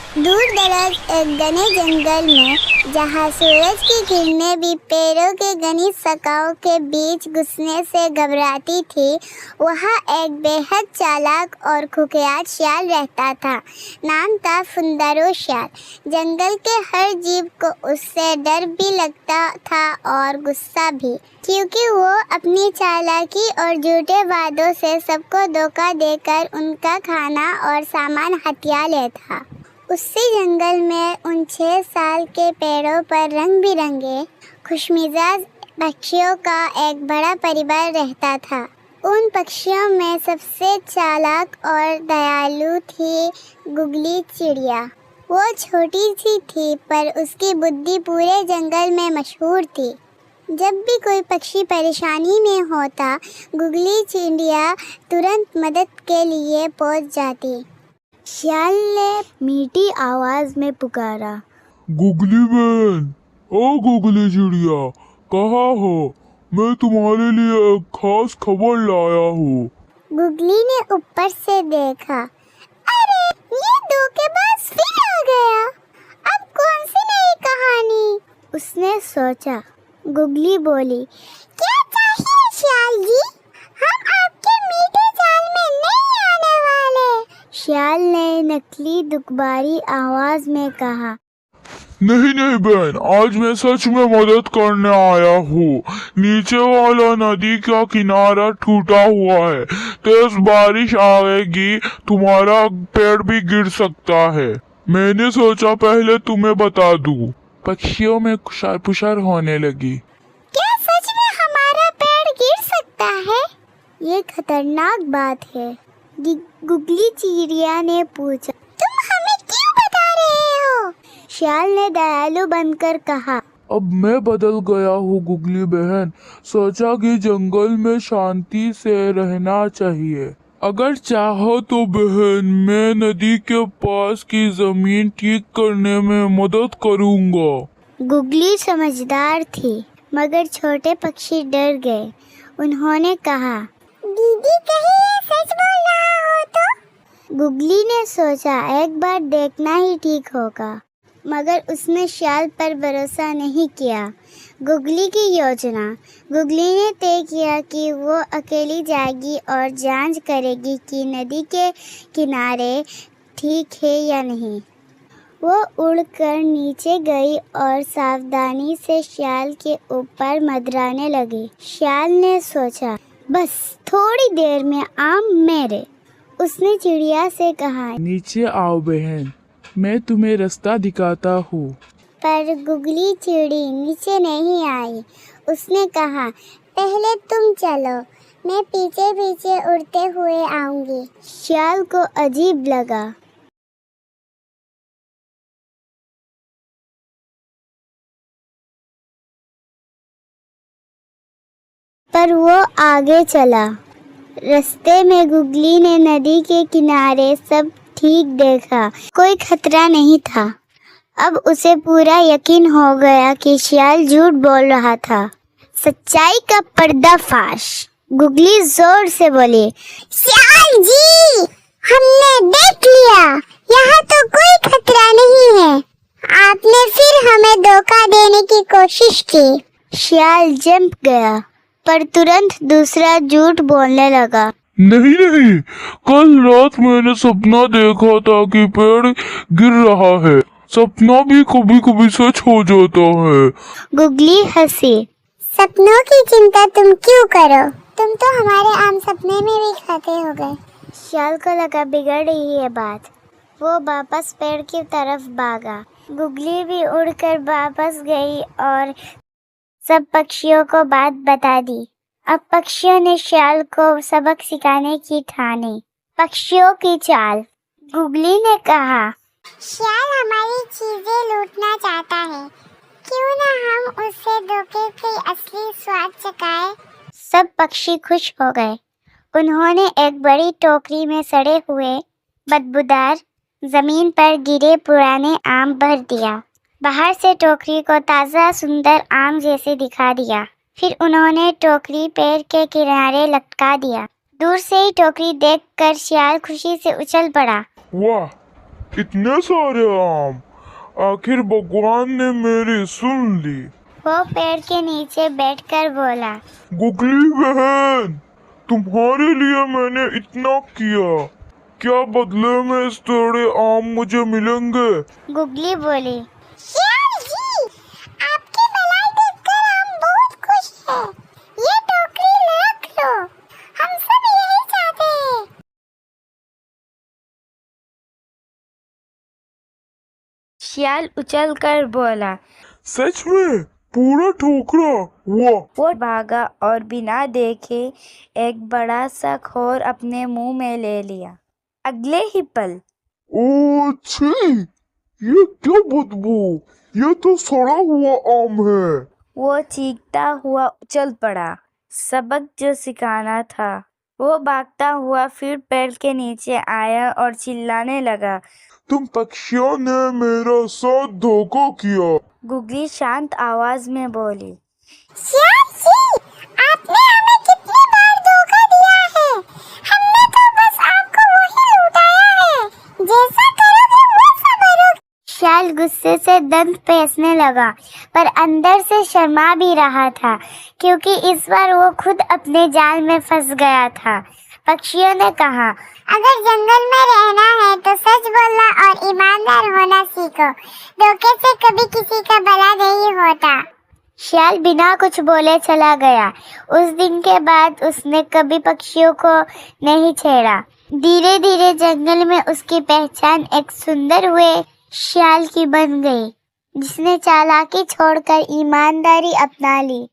दूर दराज एक घने जंगल में, जहाँ सूरज की किरणें भी पेड़ों के घनी शाखाओं के बीच घुसने से घबराती थी, वहाँ एक बेहद चालाक और खुखियार शियाल रहता था। नाम था फुंदरो शियाल। जंगल के हर जीव को उससे डर भी लगता था और गुस्सा भी, क्योंकि वो अपनी चालाकी और झूठे वादों से सबको धोखा देकर उनका खाना और सामान हथिया लेता। उसी जंगल में उन 6 साल के पेड़ों पर रंग बिरंगे खुशमिजाज पक्षियों का एक बड़ा परिवार रहता था। उन पक्षियों में सबसे चालाक और दयालु थी गुगली चिड़िया। वो छोटी सी थी, पर उसकी बुद्धि पूरे जंगल में मशहूर थी। जब भी कोई पक्षी परेशानी में होता, गुगली चिड़िया तुरंत मदद के लिए पहुंच जाती। शियाल ने मीठी आवाज में पुकारा, गुगली बहन, ओ गुगली चिड़िया, कहाँ हो? मैं तुम्हारे लिए एक खास खबर लाया हूँ। गुगली ने ऊपर से देखा। अरे, ये धोखेबाज फिर आ गया। अब कौन सी नई कहानी? उसने सोचा। गुगली बोली, क्या चाहिए शियाल जी? हम आपके मीठे जाल में नहीं आने वाले। शियाल ने नकली दुखभारी आवाज में कहा, नहीं नहीं बहन, आज मैं सच में मदद करने आया हूँ। नीचे वाला नदी का किनारा टूटा हुआ है, तेज बारिश आएगी, तुम्हारा पेड़ भी गिर सकता है। मैंने सोचा पहले तुम्हें बता दूँ। पक्षियों में खुशार पुशार होने लगी। क्या सच में हमारा पेड़ गिर सकता है? ये खतरनाक बात है। गुगली चिड़िया ने पूछा, तुम हमें क्यों बता रहे हो? शियाल ने दयालु बनकर कहा, अब मैं बदल गया हूँ गुगली बहन। सोचा कि जंगल में शांति से रहना चाहिए। अगर चाहो तो बहन, मैं नदी के पास की जमीन ठीक करने में मदद करूँगा। गुगली समझदार थी, मगर छोटे पक्षी डर गए। उन्होंने कहा, दीदी कहीं ये सच बोल रहा हो तो? गुगली ने सोचा एक बार देखना ही ठीक होगा, मगर उसने शियाल पर भरोसा नहीं किया। गुगली की योजना। गुगली ने तय किया कि वो अकेली जाएगी और जांच करेगी कि नदी के किनारे ठीक है या नहीं। वो उड़कर नीचे गई और सावधानी से शियाल के ऊपर मंडराने लगी। शियाल ने सोचा, बस थोड़ी देर में आम मेरे। उसने चिड़िया से कहा, नीचे आओ बहन, मैं तुम्हें रास्ता दिखाता हूँ। पर गुगली चिड़ी नीचे नहीं आई। उसने कहा, पहले तुम चलो, मैं पीछे पीछे उड़ते हुए आऊंगी। शियाल को अजीब लगा। पर वो आगे चला। रास्ते में गुगली ने नदी के किनारे सब ठीक देखा। कोई खतरा नहीं था। अब उसे पूरा यकीन हो गया कि शियाल झूठ बोल रहा था। सच्चाई का पर्दाफाश। गुगली जोर से बोली, शियाल जी, हमने देख लिया, यहाँ तो कोई खतरा नहीं है। आपने फिर हमें धोखा देने की कोशिश की। शियाल जंप गया, पर तुरंत दूसरा झूठ बोलने लगा। नहीं नहीं, कल रात मैंने सपना देखा था कि पेड़ गिर रहा है। सपना भी कभी कभी सच हो जाता है। गुगली हंसी। सपनों की चिंता तुम क्यों करो? तुम तो हमारे आम सपने में भी खाते हो गए। शियाल को लगा बिगड़ रही है बात। वो वापस पेड़ की तरफ भागा। गुगली भी उड़कर वापस गई और सब पक्षियों को बात बता दी। अब पक्षियों ने शियाल को सबक सिखाने की ठानी। पक्षियों की चाल। गुगली ने कहा, शियाल हमारी चीजें लूटना चाहता है, क्यों ना हम उससे धोखे के असली स्वाद चखाएं। सब पक्षी खुश हो गए। उन्होंने एक बड़ी टोकरी में सड़े हुए बदबूदार जमीन पर गिरे पुराने आम भर दिया। बाहर से टोकरी को ताज़ा सुंदर आम जैसे दिखा दिया। फिर उन्होंने टोकरी पेड़ के किनारे लटका दिया। दूर से ही टोकरी देखकर शियाल खुशी से उछल पड़ा। वाह, इतने सारे आम, आखिर भगवान ने मेरी सुन ली। वो पेड़ के नीचे बैठकर बोला, गुगली बहन, तुम्हारे लिए मैंने इतना किया, क्या बदले में इस थोड़े आम मुझे मिलेंगे? गुगली बोली, शियाल जी, आपकी भलाई देखकर हम बहुत खुश हैं। ये टोकरी रख लो, हम सब यही चाहते हैं। शियाल उछलकर बोला, सच में पूरा ठोकरा? वाह! वो भागा और बिना देखे एक बड़ा सा खोर अपने मुंह में ले लिया। अगले ही पल ओ छी, ये क्या बदबू, ये तो सड़ा हुआ आम है। वो चीखता हुआ उछल पड़ा। सबक जो सिखाना था। वो भागता हुआ फिर पेड़ के नीचे आया और चिल्लाने लगा, तुम पक्षियों ने मेरा साथ धोखा किया। गुगली शांत आवाज में बोली, शियाल जी, आपने हमें कितनी बार धोखा दिया है। हमने तो बस आपको वही लुटाया है। जैसा करोगे वैसा भरोगे। शियाल गुस्से से दंत पीसने लगा, पर अंदर से शर्मा भी रहा था, क्योंकि इस बार वो खुद अपने जाल में फंस गया था। पक्षियों ने कहा, अगर जंगल में रहना है तो सच बोलना और ईमानदार होना सीखो। धोखे से कभी किसी का भला नहीं होता। शियाल बिना कुछ बोले चला गया। उस दिन के बाद उसने कभी पक्षियों को नहीं छेड़ा। धीरे धीरे जंगल में उसकी पहचान एक सुंदर हुए शियाल की बन गई, जिसने चालाकी छोड़कर ईमानदारी अपना ली।